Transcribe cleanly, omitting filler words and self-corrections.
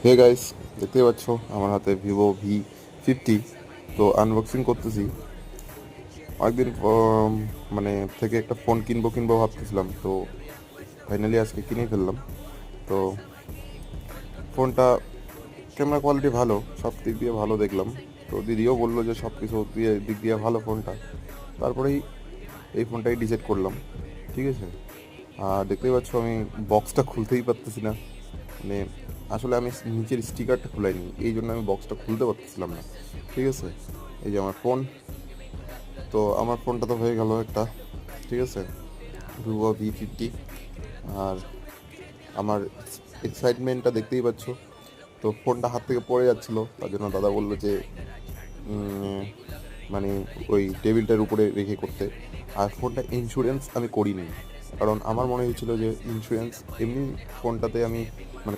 Hey guys, দেখতেই পাচ্ছ আমার হাতে ভিভো V50। তো আনবক্সিং করতেছি। অনেকদিন মানে থেকে একটা ফোন কিনবো ভাবতেছিলাম, তো ফাইনালি আজকে কিনেই ফেললাম। তো ফোনটা ক্যামেরা কোয়ালিটি ভালো, সব দিক দিয়ে ভালো দেখলাম। তো দিদিও বললো যে সব কিছু দিক দিয়ে ভালো ফোনটা। তারপরেই এই ফোনটাই ডিসাইড করলাম। ঠিক আছে। আর দেখতেই পাচ্ছ আমি বক্সটা খুলতেই পারতেছি না। মানে আসলে আমি নিচের স্টিকারটা খুলাইনি, এই জন্য আমি বক্সটা খুলতে পারতেছিলাম না। ঠিক আছে। এই যে আমার ফোন, তো আমার ফোনটা তো হয়ে গেল একটা। ঠিক আছে, ভিভো V50। আর আমার এক্সাইটমেন্টটা দেখতেই পাচ্ছ। তো ফোনটা হাত থেকে পড়ে যাচ্ছিল, তার জন্য দাদা বললো যে উম, মানে ওই টেবিলটার উপরে রেখে করতে। আর ফোনটা ইন্স্যুরেন্স আমি করিনি, কারণ আমার মনে হয়েছিল যে ইন্স্যুরেন্স এমনি ফোনটাতে আমি মানে